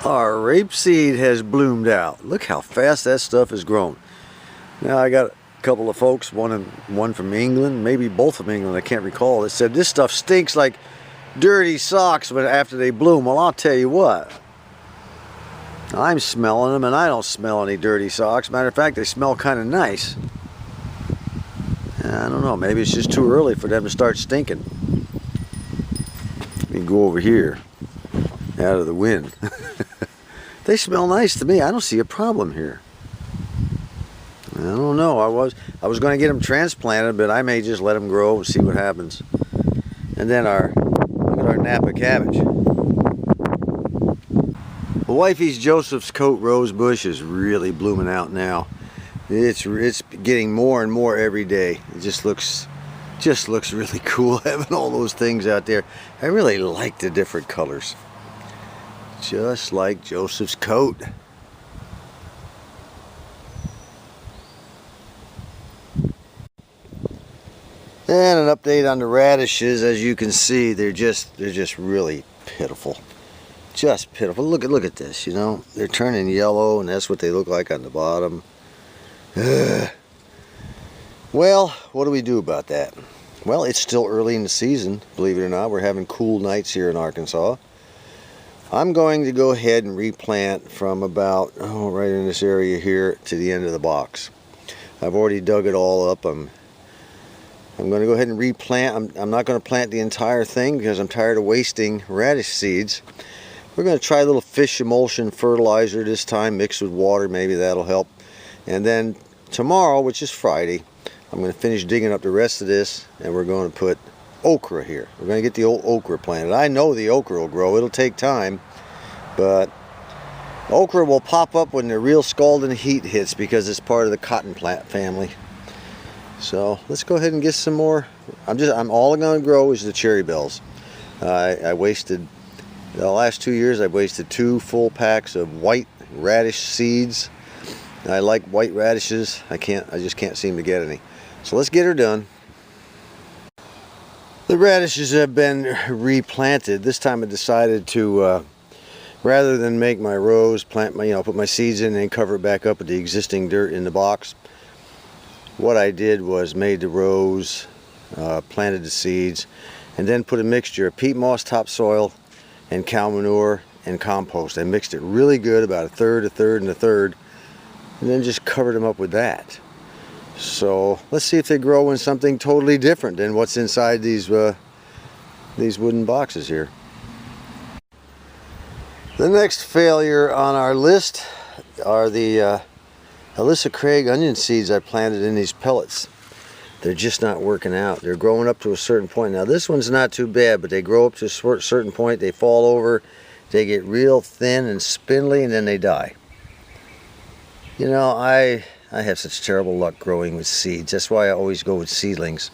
Our rapeseed has bloomed out. Look how fast that stuff has grown. Now I got a couple of folks, one from England, maybe both from England, I can't recall, that said this stuff stinks like dirty socks after they bloom. Well, I'll tell you what, I'm smelling them and I don't smell any dirty socks. Matter of fact, they smell kind of nice. I don't know, maybe it's just too early for them to start stinking. Let me go over here out of the wind. They smell nice to me. I don't see a problem here. I don't know. I was going to get them transplanted, but I may just let them grow and see what happens. And then look at our Napa cabbage. The wifey's Joseph's coat rose bush is really blooming out now. It's getting more and more every day. It just looks really cool having all those things out there. I really like the different colors. Just like Joseph's coat. And an update on the radishes. As you can see, they're just really pitiful. Just pitiful. Look at this, you know. They're turning yellow and that's what they look like on the bottom. Ugh. Well, what do we do about that? Well, it's still early in the season, believe it or not. We're having cool nights here in Arkansas. I'm going to go ahead and replant from about, right in this area here to the end of the box. I've already dug it all up. I'm going to go ahead and replant. I'm not going to plant the entire thing because I'm tired of wasting radish seeds. We're going to try a little fish emulsion fertilizer this time, mixed with water. Maybe that'll help. And then tomorrow, which is Friday, I'm going to finish digging up the rest of this, and we're going to put okra here. We're going to get the old okra planted. I know the okra will grow. It'll take time, but okra will pop up when the real scalding heat hits because it's part of the cotton plant family. So let's go ahead and get some more. I'm all I'm going to grow is the cherry bells. I wasted the last 2 years. I've wasted 2 full packs of white radish seeds. I like white radishes. I just can't seem to get any. So let's get her done. The radishes have been replanted. This time I decided to, rather than make my rows, put my seeds in and cover it back up with the existing dirt in the box. What I did was made the rows, planted the seeds, and then put a mixture of peat moss topsoil and cow manure and compost. I mixed it really good, about a third, and a third, and then just covered them up with that. So let's see if they grow in something totally different than what's inside these wooden boxes here. The next failure on our list are the Alyssa Craig onion seeds I planted in these pellets. They're just not working out. They're growing up to a certain point. Now this one's not too bad, but they grow up to a certain point, they fall over, they get real thin and spindly, and then they die. You know, I have such terrible luck growing with seeds. That's why I always go with seedlings.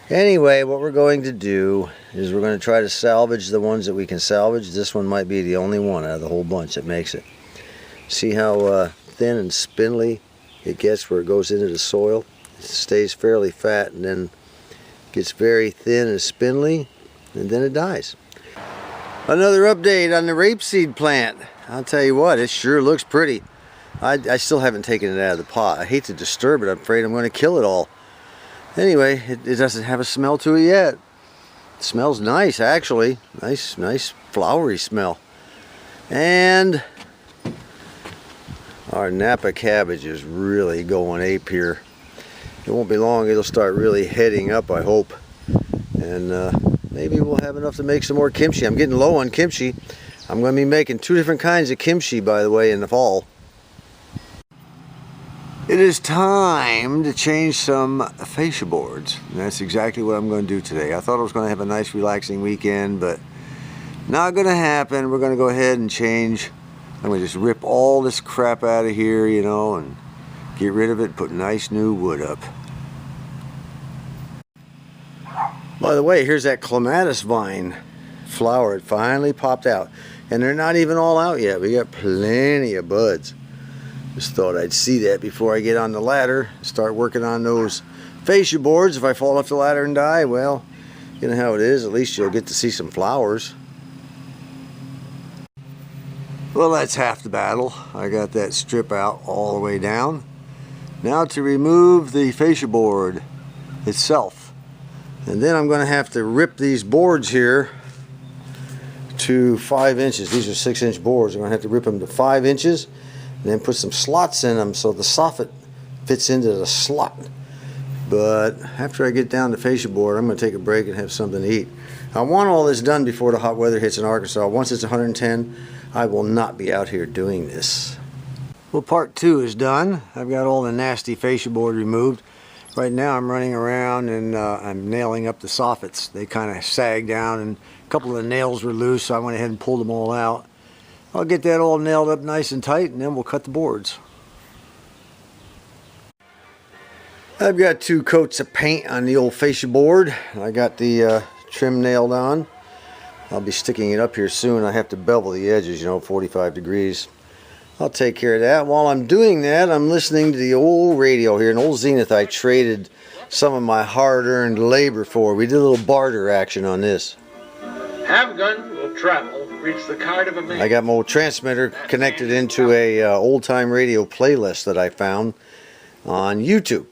Anyway, what we're going to do is we're going to try to salvage the ones that we can salvage. This one might be the only one out of the whole bunch that makes it. See how thin and spindly it gets where it goes into the soil? It stays fairly fat and then gets very thin and spindly, and then it dies. Another update on the rapeseed plant. I'll tell you what, it sure looks pretty. I still haven't taken it out of the pot. I hate to disturb it. I'm afraid I'm going to kill it all. Anyway, it doesn't have a smell to it yet. It smells nice, actually. Nice flowery smell. And our Napa cabbage is really going ape here. It won't be long. It'll start really heading up, I hope. And maybe we'll have enough to make some more kimchi. I'm getting low on kimchi. I'm going to be making 2 different kinds of kimchi, by the way, in the fall. It is time to change some fascia boards, and that's exactly what I'm going to do today. I thought I was going to have a nice relaxing weekend, but not going to happen. We're going to go ahead and change. I'm going to just rip all this crap out of here, you know, and get rid of it, put nice new wood up. By the way, here's that clematis vine flower. It finally popped out, and they're not even all out yet. We got plenty of buds. Just thought I'd see that before I get on the ladder, start working on those fascia boards. If I fall off the ladder and die, well, you know how it is. At least you'll get to see some flowers. Well, that's half the battle. I got that strip out all the way down. Now to remove the fascia board itself. And then I'm going to have to rip these boards here to 5 inches. These are 6-inch boards. I'm going to have to rip them to 5 inches and then put some slots in them so the soffit fits into the slot. But after I get down the fascia board, I'm going to take a break and have something to eat. I want all this done before the hot weather hits in Arkansas. Once it's 110, I will not be out here doing this. Well, part 2 is done. I've got all the nasty fascia board removed. Right now I'm running around and I'm nailing up the soffits. They kind of sag down and a couple of the nails were loose, so I went ahead and pulled them all out. I'll get that all nailed up nice and tight and then we'll cut the boards. I've got 2 coats of paint on the old fascia board. I got the trim nailed on. I'll be sticking it up here soon. I have to bevel the edges, you know, 45 degrees. I'll take care of that. While I'm doing that, I'm listening to the old radio here, an old Zenith I traded some of my hard-earned labor for. We did a little barter action on this. Have gun will travel, reach the card of a man. I got my old transmitter connected into a old-time radio playlist that I found on YouTube.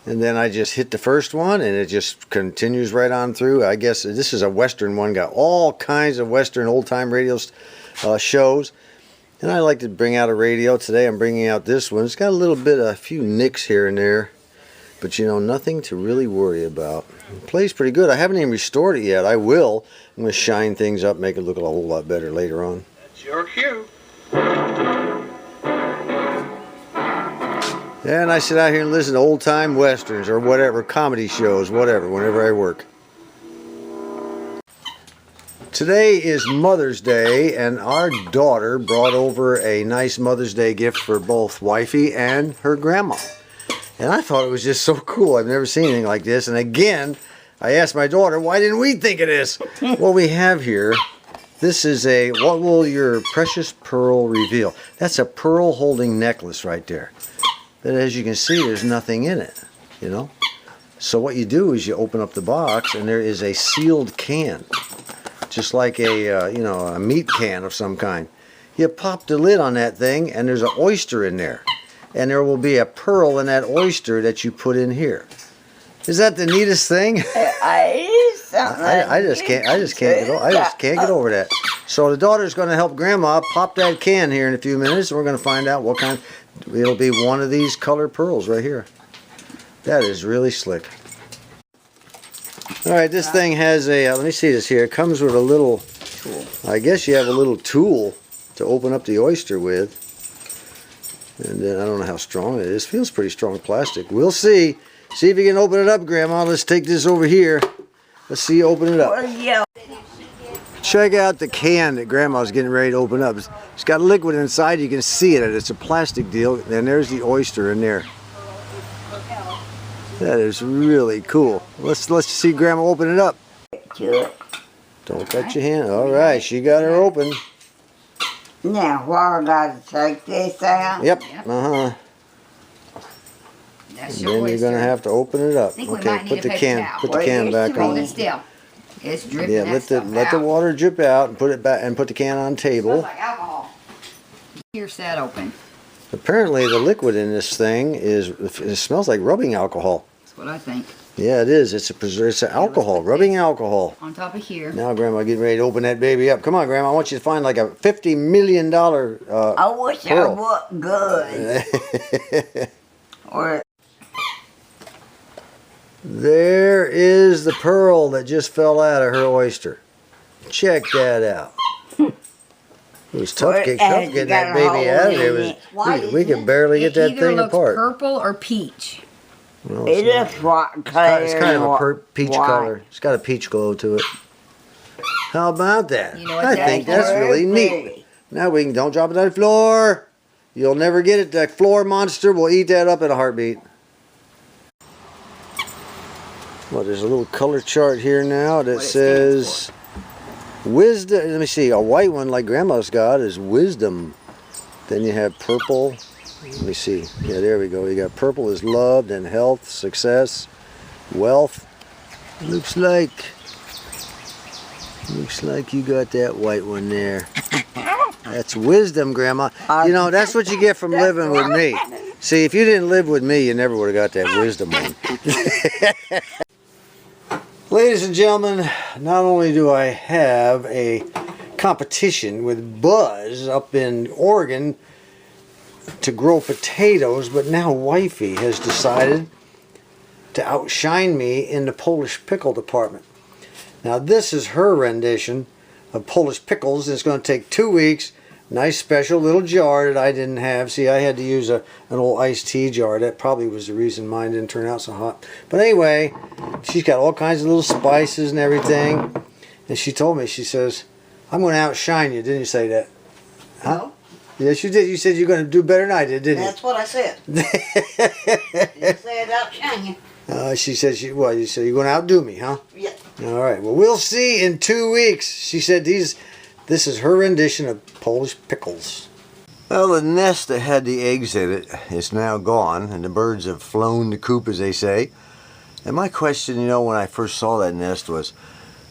And then I just hit the first one and it just continues right on through. I guess this is a Western one, got all kinds of Western old-time radio shows. And I like to bring out a radio. Today I'm bringing out this one. It's got a few nicks here and there. But you know, nothing to really worry about. It plays pretty good. I haven't even restored it yet. I will. I'm going to shine things up, make it look a whole lot better later on. That's your cue. And I sit out here and listen to old-time westerns or whatever, comedy shows, whatever, whenever I work. Today is Mother's Day, and our daughter brought over a nice Mother's Day gift for both wifey and her grandma. And I thought it was just so cool. I've never seen anything like this. And again, I asked my daughter, why didn't we think of this? What we have here, this is a, what will your precious pearl reveal? That's a pearl holding necklace right there. But as you can see, there's nothing in it, you know. So what you do is you open up the box and there is a sealed can. Just like a, you know, a meat can of some kind. You pop the lid on that thing and there's an oyster in there. And there will be a pearl in that oyster that you put in here. Is that the neatest thing? I just can't get over that. So the daughter's going to help Grandma pop that can here in a few minutes, and we're going to find out what kind. It'll be one of these colored pearls right here. That is really slick. All right, this thing has a. Let me see this here. It comes with a little. I guess you have a little tool to open up the oyster with. And then I don't know how strong it is. Feels pretty strong plastic. We'll see. See if you can open it up, Grandma. Let's take this over here. Let's see you open it up. Check out the can that Grandma's getting ready to open up. It's got liquid inside. You can see it. It's a plastic deal. And there's the oyster in there. That is really cool. Let's see Grandma open it up. Don't cut your hand. All right, she got her open. Now, what I gotta take this out? Yep. Uh-huh. That's Then you're gonna have to open it up. Okay, put the can back Hold on. it still. It's dripping. Yeah, let the water drip out and put it back and put the can on the table. Smells like alcohol. Here's that open. Apparently the liquid in this thing it smells like rubbing alcohol. That's what I think. Yeah, it is. It's alcohol, rubbing alcohol. On top of here. Now Grandma getting ready to open that baby up. Come on, Grandma, I want you to find like a $50 million I wish pearl. I was good. Or There is the pearl that just fell out of her oyster. Check that out. It was tough getting that baby out of there. We could barely get that thing apart. Either looks purple or peach. Well, it looks white color. It's kind of a peach color. It's got a peach glow to it. How about that? You know what I think that's really neat. Pretty. Now don't drop it on the floor. You'll never get it. That floor monster will eat that up in a heartbeat. Well, there's a little color chart here now that says wisdom. Let me see. A white one like Grandma's got is wisdom. Then you have purple. Let me see. Yeah, there we go. You got purple is love, then health, success, wealth. Looks like you got that white one there. That's wisdom, Grandma. You know, that's what you get from living with me. See, if you didn't live with me, you never would have got that wisdom one. Ladies and gentlemen, not only do I have a competition with Buzz up in Oregon to grow potatoes, but now Wifey has decided to outshine me in the Polish pickle department. Now this is her rendition of Polish pickles. It's going to take 2 weeks. Nice special little jar that I didn't have. See, I had to use an old iced tea jar. That probably was the reason mine didn't turn out so hot. But anyway, she's got all kinds of little spices and everything. And she told me, she says, I'm going to outshine you. Didn't you say that? Huh? No. Yes, you did. You said you're going to do better than I did, didn't That's what I said. You said outshine you. She said, you said you're going to outdo me, huh? Yeah. All right. Well, we'll see in 2 weeks. She said this is her rendition of Polish pickles. Well, the nest that had the eggs in it is now gone, and the birds have flown the coop, as they say. And my question, you know, when I first saw that nest was,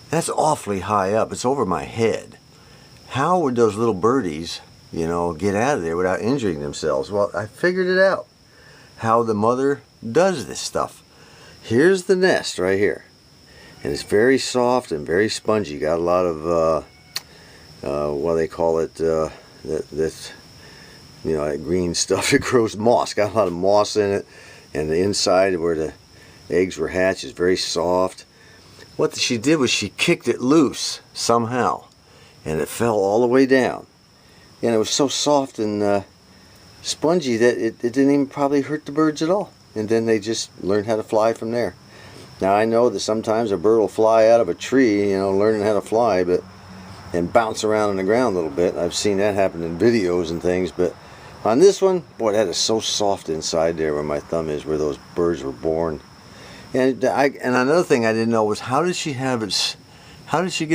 that's awfully high up. It's over my head. How would those little birdies, you know, get out of there without injuring themselves? Well, I figured it out. How the mother does this stuff. Here's the nest right here. And it's very soft and very spongy. Got a lot of, what do they call it, that you know, that green stuff that grows moss. Got a lot of moss in it. And the inside where the eggs were hatched is very soft. What she did was she kicked it loose somehow. And it fell all the way down. And it was so soft and spongy that it didn't even probably hurt the birds at all. And then they just learned how to fly from there. Now I know that sometimes a bird will fly out of a tree, you know, learning how to fly, and bounce around on the ground a little bit. I've seen that happen in videos and things, but on this one, boy, that is so soft inside there where my thumb is, where those birds were born. And another thing I didn't know was how did she get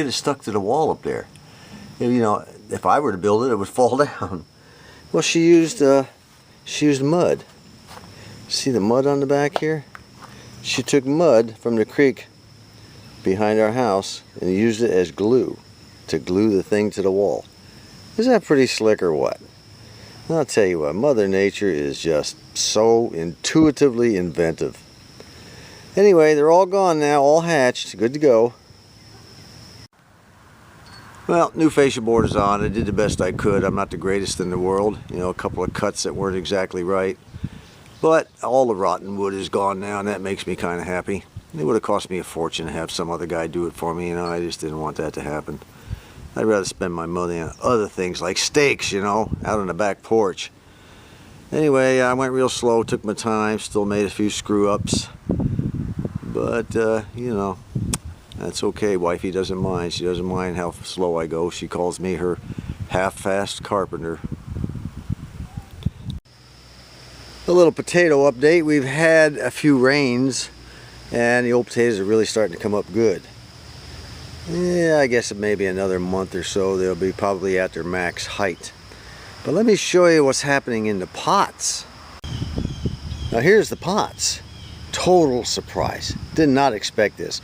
it stuck to the wall up there? You know, if I were to build it, it would fall down. Well, she used mud. See the mud on the back here? She took mud from the creek behind our house and used it as glue to glue the thing to the wall. Is that pretty slick or what? I'll tell you what, Mother Nature is just so intuitively inventive. Anyway, they're all gone now, all hatched, good to go. Well, new fascia board is on. I did the best I could. I'm not the greatest in the world. You know, a couple of cuts that weren't exactly right. But all the rotten wood is gone now, and that makes me kind of happy. It would have cost me a fortune to have some other guy do it for me, you know. I just didn't want that to happen. I'd rather spend my money on other things like steaks, you know, out on the back porch. Anyway, I went real slow, took my time, still made a few screw-ups. But, you know, that's okay. Wifey doesn't mind. She doesn't mind how slow I go. She calls me her half-fast carpenter. A little potato update. We've had a few rains and the old potatoes are really starting to come up good. Yeah, I guess it may be another month or so they'll be probably at their max height. But let me show you what's happening in the pots. Now here's the pots. Total surprise. Did not expect this.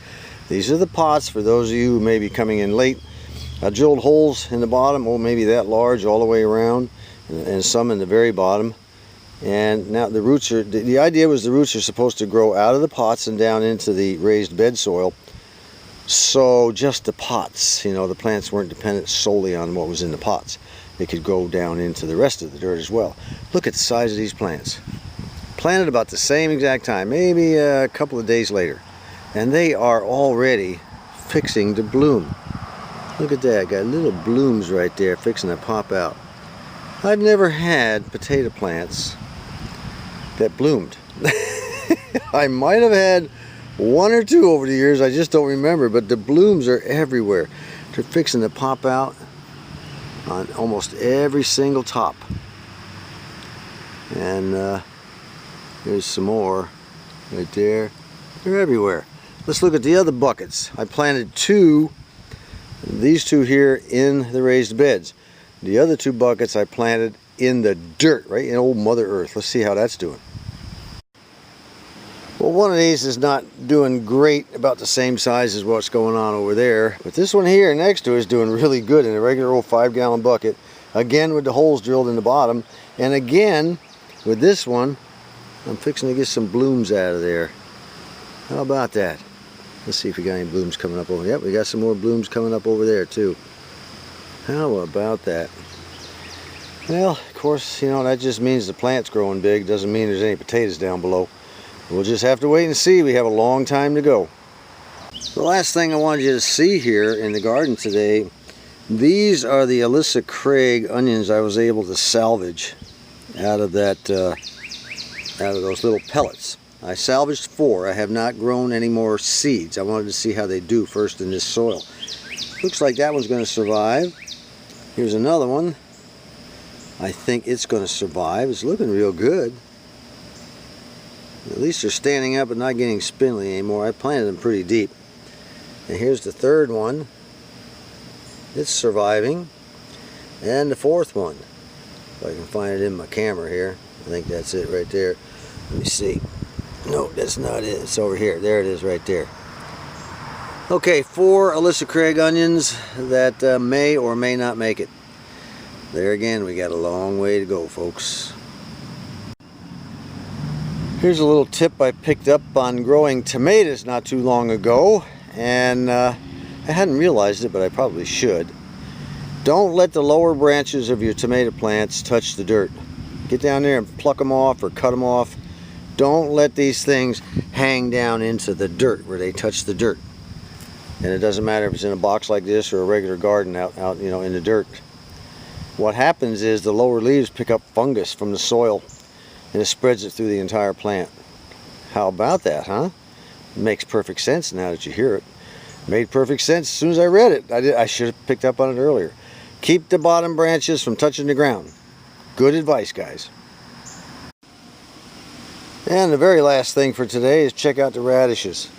These are the pots for those of you who may be coming in late. I drilled holes in the bottom, oh maybe that large all the way around, and some in the very bottom. And now the roots are, the idea was the roots are supposed to grow out of the pots and down into the raised bed soil. So just the pots, you know, the plants weren't dependent solely on what was in the pots. They could go down into the rest of the dirt as well. Look at the size of these plants. Planted about the same exact time, maybe a couple of days later. And they are already fixing to bloom. Look at that, got little blooms right there fixing to pop out. I've never had potato plants that bloomed. I might have had one or two over the years, I just don't remember, but the blooms are everywhere. They're fixing to pop out on almost every single top. And there's some more right there. They're everywhere. Let's look at the other buckets. I planted these two here in the raised beds. The other two buckets I planted in the dirt, right in old Mother Earth. Let's see how that's doing. Well, one of these is not doing great, about the same size as what's going on over there. But this one here next to it is doing really good in a regular old 5-gallon bucket. Again with the holes drilled in the bottom. And again with this one, I'm fixing to get some blooms out of there. How about that? Let's see if we got any blooms coming up over there. Yep, we got some more blooms coming up over there too. How about that? Well, of course, you know, that just means the plant's growing big. Doesn't mean there's any potatoes down below. We'll just have to wait and see. We have a long time to go. The last thing I wanted you to see here in the garden today, these are the Alyssa Craig onions I was able to salvage out of that, out of those little pellets. I salvaged 4. I have not grown any more seeds. I wanted to see how they do first in this soil. Looks like that one's going to survive. Here's another one. I think it's going to survive. It's looking real good. At least they're standing up and not getting spindly anymore. I planted them pretty deep. And here's the third one. It's surviving. And the fourth one. If I can find it in my camera here. I think that's it right there. Let me see. No, that's not it. It's over here. There it is right there. Okay, 4 Alyssa Craig onions that may or may not make it. There again, we got a long way to go, folks. Here's a little tip I picked up on growing tomatoes not too long ago, and I hadn't realized it, but I probably should. Don't let the lower branches of your tomato plants touch the dirt. Get down there and pluck them off or cut them off. Don't let these things hang down into the dirt where they touch the dirt. And it doesn't matter if it's in a box like this or a regular garden out you know, in the dirt. What happens is the lower leaves pick up fungus from the soil and it spreads it through the entire plant. How about that, huh? It makes perfect sense now that you hear it. Made perfect sense as soon as I read it. I should have picked up on it earlier. Keep the bottom branches from touching the ground. Good advice, guys. And the very last thing for today is check out the radishes.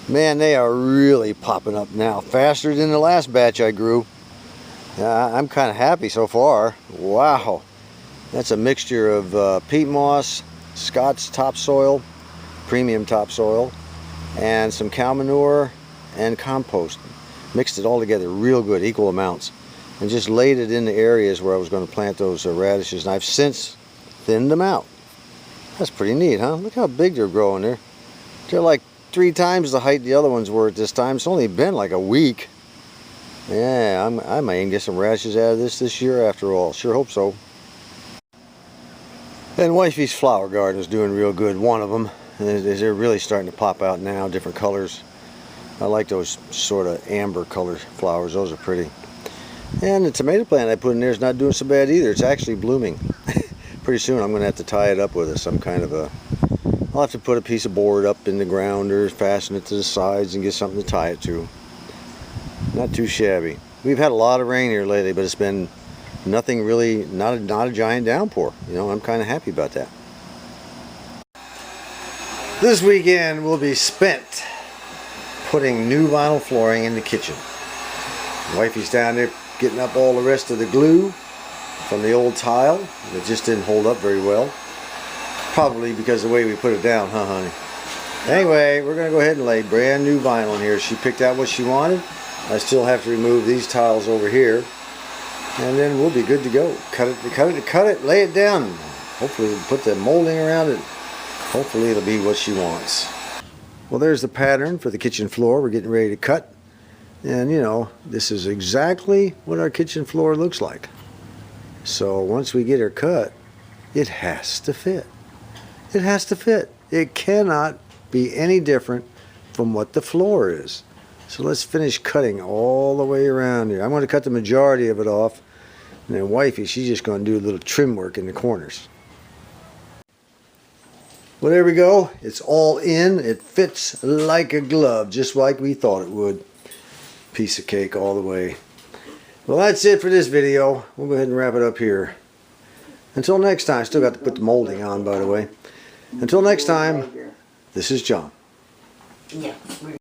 Man, they are really popping up now, faster than the last batch I grew. I'm kind of happy so far. Wow, that's a mixture of peat moss, Scott's topsoil, premium topsoil, and some cow manure and compost. Mixed it all together real good, equal amounts, and just laid it in the areas where I was going to plant those radishes, and I've since thinned them out. That's pretty neat, huh? Look how big they're growing there. They're like 3 times the height the other ones were at this time. It's only been like a week. Yeah, I might even get some radishes out of this year after all. Sure hope so. And Wifey's flower garden is doing real good. One of them. And they're really starting to pop out now, different colors. I like those sort of amber colored flowers. Those are pretty. And the tomato plant I put in there is not doing so bad either. It's actually blooming. Pretty soon I'm going to have to tie it up with some kind of a... I'll have to put a piece of board up in the ground or fasten it to the sides and get something to tie it to. Not too shabby. We've had a lot of rain here lately, but it's been nothing really, not a giant downpour. You know, I'm kind of happy about that. This weekend will be spent putting new vinyl flooring in the kitchen. Wifey's down there getting up all the rest of the glue from the old tile. It just didn't hold up very well. Probably because of the way we put it down, huh, honey? Anyway, we're going to go ahead and lay brand new vinyl in here. She picked out what she wanted. I still have to remove these tiles over here. And then we'll be good to go. Cut it, lay it down. Hopefully we'll put the molding around it. Hopefully it'll be what she wants. Well, there's the pattern for the kitchen floor. We're getting ready to cut. And you know, this is exactly what our kitchen floor looks like. So once we get her cut, it has to fit. It has to fit. It cannot be any different from what the floor is. So let's finish cutting all the way around here. I'm going to cut the majority of it off. And then Wifey, she's just going to do a little trim work in the corners. Well, there we go. It's all in. It fits like a glove, just like we thought it would. Piece of cake all the way. Well, that's it for this video. We'll go ahead and wrap it up here. Until next time. Still got to put the molding on, by the way. Until next time, this is John. Yeah.